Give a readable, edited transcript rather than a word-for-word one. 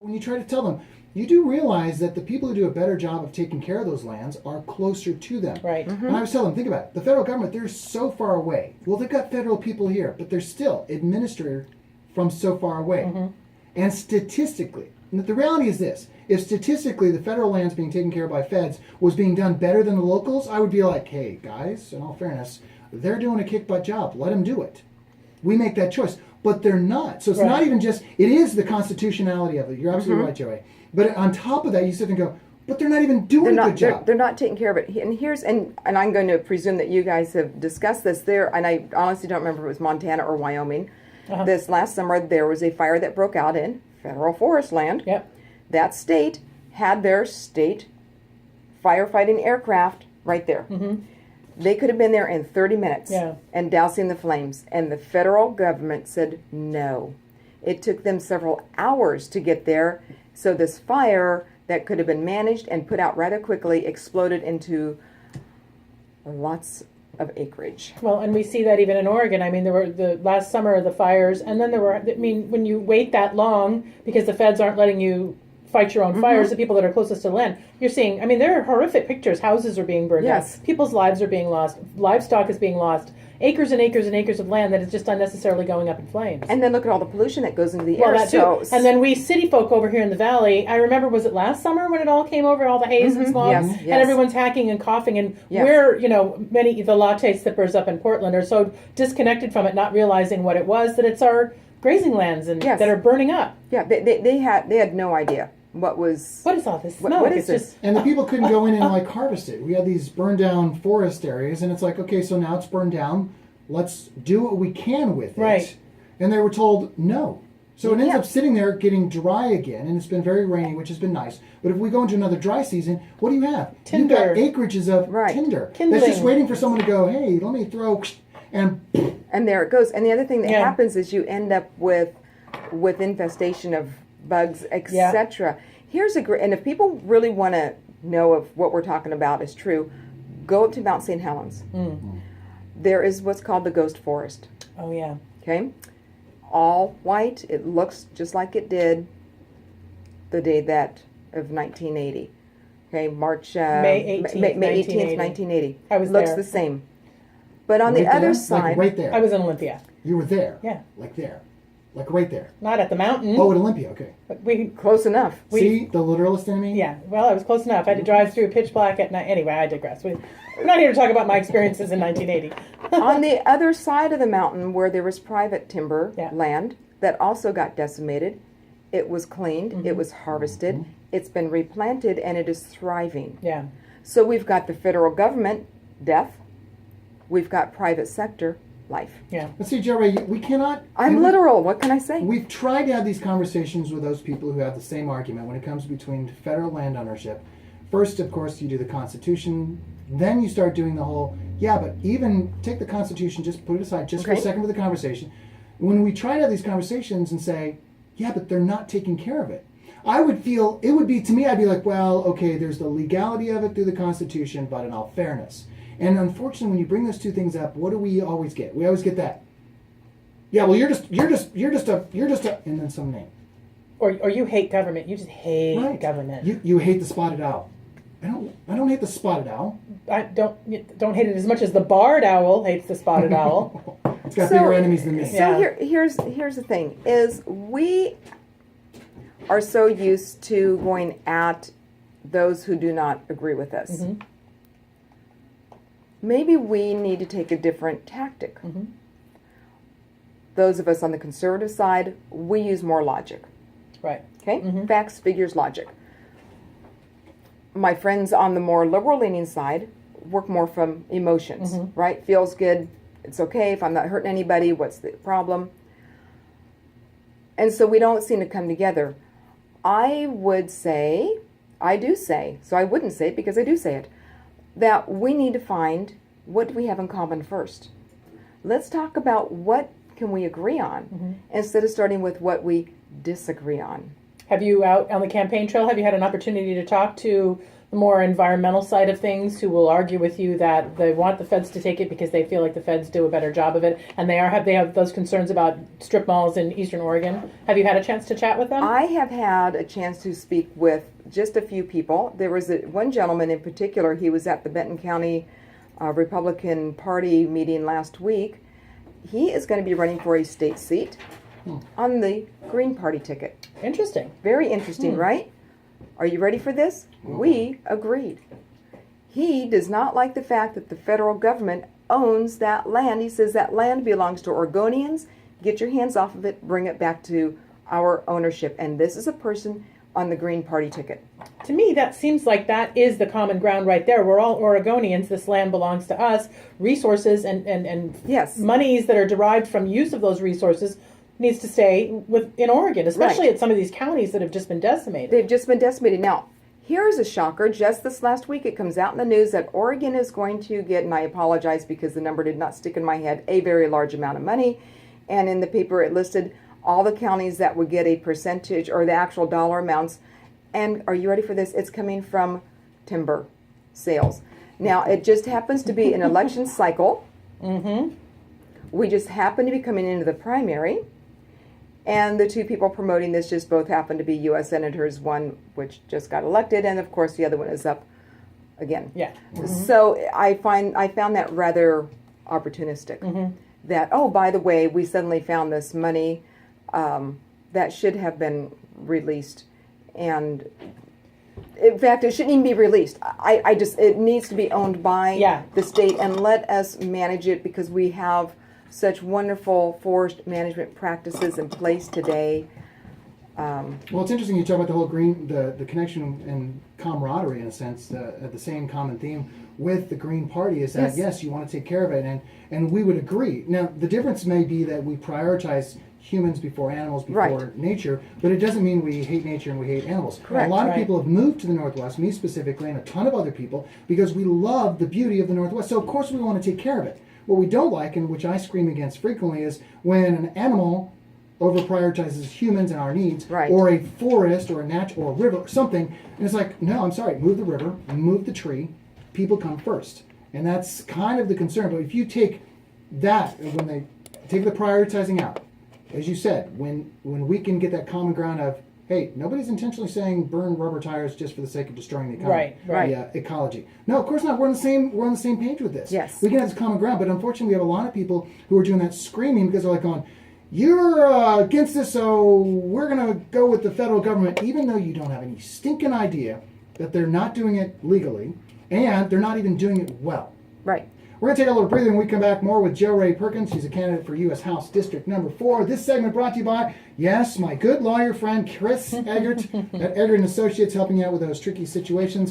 When you try to tell them, you do realize that the people who do a better job of taking care of those lands are closer to them. Right. And I was telling them, think about it. The federal government, they're so far away. Well, they've got federal people here, but they're still administered from so far away. And statistically, the reality is this. If statistically the federal lands being taken care of by feds was being done better than the locals, I would be like, hey, guys, in all fairness, they're doing a kick-butt job. Let them do it. We make that choice. But they're not. So it's not even just, it is the constitutionality of it. You're absolutely right, Joey. But on top of that, you sit and go, but they're not even doing a good job. They're not taking care of it. And I'm going to presume that you guys have discussed this there, and I honestly don't remember if it was Montana or Wyoming. This last summer, there was a fire that broke out in federal forest land. Yep. That state had their state firefighting aircraft right there. They could have been there in 30 minutes and dousing the flames. And the federal government said no. It took them several hours to get there. So this fire that could have been managed and put out rather quickly exploded into lots of acreage. Well, and we see that even in Oregon. I mean, there were the last summer the fires, and then there were, I mean, when you wait that long because the feds aren't letting you fight your own fires, the people that are closest to the land, you're seeing, I mean, there are horrific pictures. Houses are being burned down. People's lives are being lost. Livestock is being lost. Acres and acres and acres of land that is just unnecessarily going up in flames. And then look at all the pollution that goes into the air. That too. And then we city folk over here in the valley, I remember, was it last summer when it all came over, all the haze and smog? And everyone's hacking and coughing, and we're, the latte sippers up in Portland are so disconnected from it, not realizing what it was, that it's our grazing lands and that are burning up. Yeah, they had no idea. What is all this smoke? What is this? And the people couldn't go in and harvest it. We had these burned down forest areas, and it's like, okay, so now it's burned down. Let's do what we can with it. Right. And they were told no. So it ends up sitting there getting dry again, and it's been very rainy, which has been nice. But if we go into another dry season, what do you have? Tinder. You've got acreages of tinder. Kindling. That's just waiting for someone to go, hey, let me throw, and there it goes. And the other thing that happens is you end up with infestation of bugs, etc. Here's and if people really want to know if what we're talking about is true, go up to Mount St. Helens. There is what's called the ghost forest. Oh yeah. Okay. All white. It looks just like it did the day of 1980. Okay, May 18th, 1980. I was looks there. the same. But on the other side, right there. I was in Olympia. You were there. Yeah. There. Right there. Not at the mountain. Oh, at Olympia, okay. But close enough. See the literalist in me? Yeah, well, I was close enough. I had to drive through pitch black at night. Anyway, I digress. We're not here to talk about my experiences in 1980. On the other side of the mountain, where there was private timber land that also got decimated, it was cleaned, it was harvested, it's been replanted, and it is thriving. Yeah. So we've got the federal government, death. We've got private sector, life. Yeah. But see, Joe Rae, we cannot... I'm literal. What can I say? We've tried to have these conversations with those people who have the same argument when it comes between federal land ownership. First, of course, you do the Constitution. Then you start doing the whole, but even take the Constitution, just put it aside just for a second for the conversation. When we try to have these conversations and say, but they're not taking care of it. I would feel, it would be, to me, I'd be like, well, okay, there's the legality of it through the Constitution, but in all fairness. And unfortunately, when you bring those two things up, what do we always get? We always get that. Yeah, well, you're just a, and then some name. Or you hate government. You just hate government. You hate the spotted owl. I don't hate the spotted owl. I don't hate it as much as the barred owl hates the spotted owl. It's got bigger enemies than me. So here's the thing: is we are so used to going at those who do not agree with us. Maybe we need to take a different tactic. Those of us on the conservative side, we use more logic. Right. Okay? Facts, figures, logic. My friends on the more liberal-leaning side work more from emotions, right? Feels good. It's okay if I'm not hurting anybody. What's the problem? And so we don't seem to come together. I do say, so I wouldn't say it because I do say it, that we need to find what we have in common first. Let's talk about what can we agree on instead of starting with what we disagree on. Have you, out on the campaign trail, have you had an opportunity to talk to the more environmental side of things who will argue with you that they want the feds to take it because they feel like the feds do a better job of it, and they have those concerns about strip malls in Eastern Oregon. Have you had a chance to chat with them? I have had a chance to speak with just a few people. There was one gentleman in particular. He was at the Benton County Republican Party meeting last week. He is going to be running for a state seat on the Green Party ticket. Interesting. Very interesting, right? Are you ready for this? We agreed. He does not like the fact that the federal government owns that land. He says that land belongs to Oregonians. Get your hands off of it. Bring it back to our ownership. And this is a person on the Green Party ticket. To me, that seems like that is the common ground right there. We're all Oregonians. This land belongs to us. Resources and Yes. monies that are derived from use of those resources needs to stay in Oregon, especially Right. at some of these counties that have just been decimated. They've just been decimated. Now, here's a shocker. Just this last week, it comes out in the news that Oregon is going to get, and I apologize because the number did not stick in my head, a very large amount of money. And in the paper, it listed all the counties that would get a percentage or the actual dollar amounts. And are you ready for this? It's coming from timber sales. Now, it just happens to be an election cycle. We just happen to be coming into the primary. And the two people promoting this just both happen to be U.S. senators, one which just got elected, and of course the other one is up again. Yeah. So I found that rather opportunistic. That, oh, by the way, we suddenly found this money that should have been released. And in fact, it shouldn't even be released. I just, it needs to be owned by the state, and let us manage it because we have such wonderful forest management practices in place today. Well, it's interesting you talk about the whole the connection and camaraderie in a sense, the same common theme with the Green Party is that yes, you want to take care of it, and we would agree. Now, the difference may be that we prioritize humans before animals, before nature, but it doesn't mean we hate nature and we hate animals. Correct. A lot of people have moved to the Northwest, me specifically, and a ton of other people, because we love the beauty of the Northwest. So of course we want to take care of it. What we don't like, and which I scream against frequently, is when an animal over prioritizes humans and our needs, or a forest or a or a river or something, and it's like, no, I'm sorry, move the river, move the tree, people come first. And that's kind of the concern. But if you take that, when they take the prioritizing out, as you said, when we can get that common ground of, hey, nobody's intentionally saying burn rubber tires just for the sake of destroying the economy, the ecology. No, of course not. We're on the same page with this. Yes. We can have this common ground, but unfortunately, we have a lot of people who are doing that screaming because they're like going, you're against this, so we're going to go with the federal government, even though you don't have any stinking idea that they're not doing it legally and they're not even doing it well. Right. We're going to take a little breather when we come back more with Rae Perkins. She's a candidate for U.S. House District number 4. This segment brought to you by, yes, my good lawyer friend Chris Eggert at Eggert & Associates, helping you out with those tricky situations.